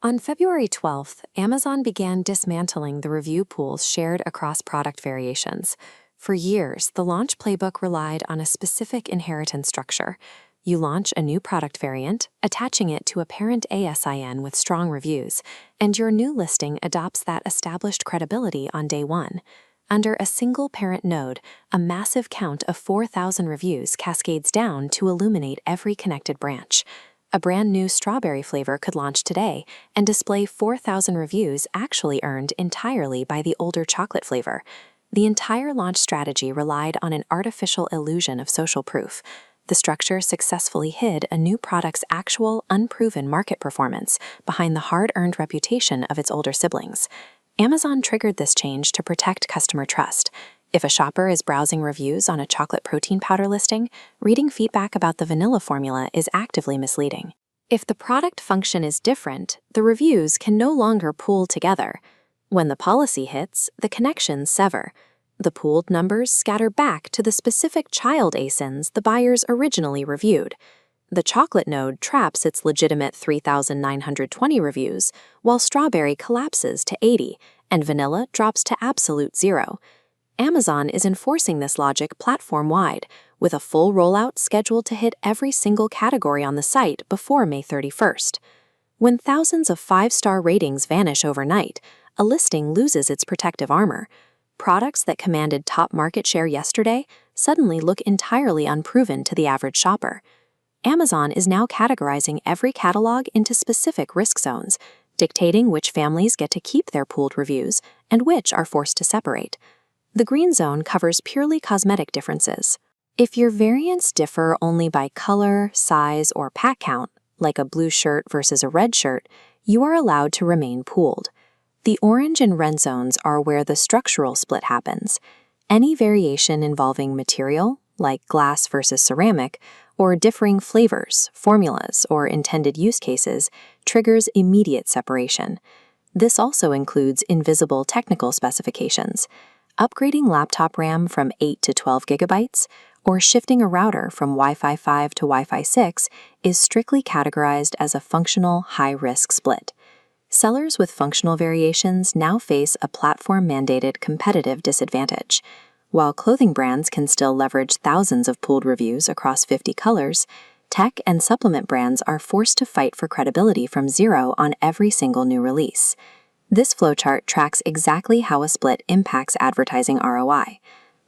On February 12th, Amazon began dismantling the review pools shared across product variations. For years, the launch playbook relied on a specific inheritance structure. You launch a new product variant, attaching it to a parent ASIN with strong reviews, and your new listing adopts that established credibility on day one. Under a single parent node, a massive count of 4,000 reviews cascades down to illuminate every connected branch. A brand new strawberry flavor could launch today and display 4,000 reviews actually earned entirely by the older chocolate flavor. The entire launch strategy relied on an artificial illusion of social proof. The structure successfully hid a new product's actual, unproven market performance behind the hard-earned reputation of its older siblings. Amazon triggered this change to protect customer trust. If a shopper is browsing reviews on a chocolate protein powder listing, reading feedback about the vanilla formula is actively misleading. If the product function is different, the reviews can no longer pool together. When the policy hits, the connections sever. The pooled numbers scatter back to the specific child ASINs the buyers originally reviewed. The chocolate node traps its legitimate 3,920 reviews, while strawberry collapses to 80, and vanilla drops to absolute 0. Amazon is enforcing this logic platform-wide, with a full rollout scheduled to hit every single category on the site before May 31st. When thousands of 5-star ratings vanish overnight, a listing loses its protective armor. Products that commanded top market share yesterday suddenly look entirely unproven to the average shopper. Amazon is now categorizing every catalog into specific risk zones, dictating which families get to keep their pooled reviews and which are forced to separate. The green zone covers purely cosmetic differences. If your variants differ only by color, size, or pack count, like a blue shirt versus a red shirt, you are allowed to remain pooled. The orange and red zones are where the structural split happens. Any variation involving material, like glass versus ceramic, or differing flavors, formulas, or intended use cases, triggers immediate separation. This also includes invisible technical specifications. Upgrading laptop RAM from 8 to 12 gigabytes, or shifting a router from Wi-Fi 5 to Wi-Fi 6 is strictly categorized as a functional high-risk split. Sellers with functional variations now face a platform-mandated competitive disadvantage. While clothing brands can still leverage thousands of pooled reviews across 50 colors, tech and supplement brands are forced to fight for credibility from zero on every single new release. This flowchart tracks exactly how a split impacts advertising ROI.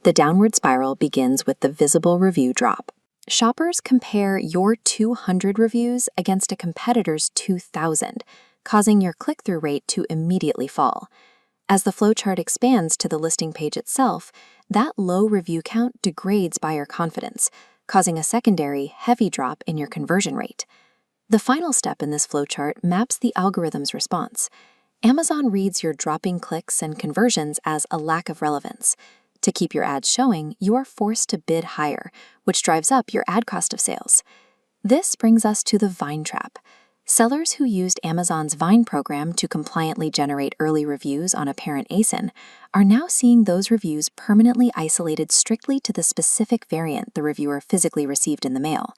The downward spiral begins with the visible review drop. Shoppers compare your 200 reviews against a competitor's 2,000, causing your click-through rate to immediately fall. As the flowchart expands to the listing page itself, that low review count degrades buyer confidence, causing a secondary, heavy drop in your conversion rate. The final step in this flowchart maps the algorithm's response. Amazon reads your dropping clicks and conversions as a lack of relevance. To keep your ads showing, you are forced to bid higher, which drives up your ad cost of sales. This brings us to the Vine trap. Sellers who used Amazon's Vine program to compliantly generate early reviews on a parent ASIN are now seeing those reviews permanently isolated strictly to the specific variant the reviewer physically received in the mail.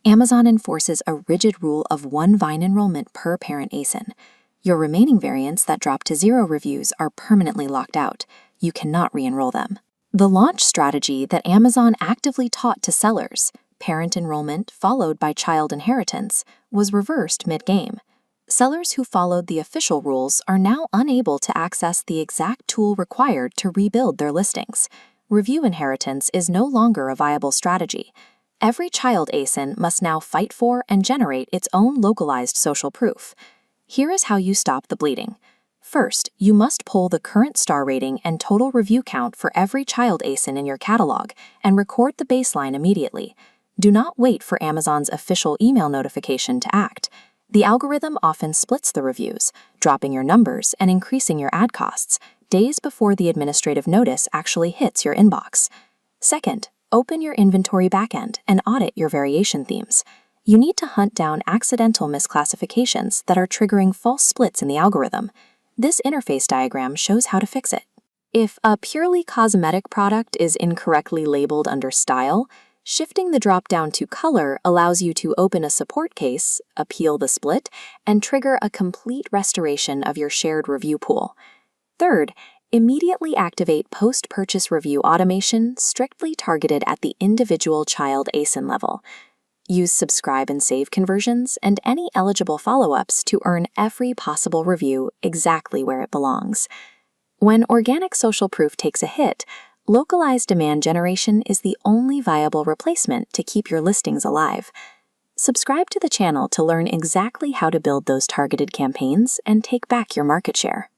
Amazon enforces a rigid rule of 1 Vine enrollment per parent ASIN. Your remaining variants that drop to 0 reviews are permanently locked out. You cannot re-enroll them. The launch strategy that Amazon actively taught to sellers, parent enrollment followed by child inheritance, was reversed mid-game. Sellers who followed the official rules are now unable to access the exact tool required to rebuild their listings. Review inheritance is no longer a viable strategy. Every child ASIN must now fight for and generate its own localized social proof. Here is how you stop the bleeding. First, you must pull the current star rating and total review count for every child ASIN in your catalog and record the baseline immediately. Do not wait for Amazon's official email notification to act. The algorithm often splits the reviews, dropping your numbers and increasing your ad costs, days before the administrative notice actually hits your inbox. Second, open your inventory backend and audit your variation themes. You need to hunt down accidental misclassifications that are triggering false splits in the algorithm. This interface diagram shows how to fix it. If a purely cosmetic product is incorrectly labeled under style, Shifting the drop-down to color allows you to open a support case, appeal the split, and trigger a complete restoration of your shared review pool. Third, immediately activate post-purchase review automation strictly targeted at the individual child ASIN level. Use subscribe and save conversions and any eligible follow-ups to earn every possible review exactly where it belongs. When organic social proof takes a hit, localized demand generation is the only viable replacement to keep your listings alive. Subscribe to the channel to learn exactly how to build those targeted campaigns and take back your market share.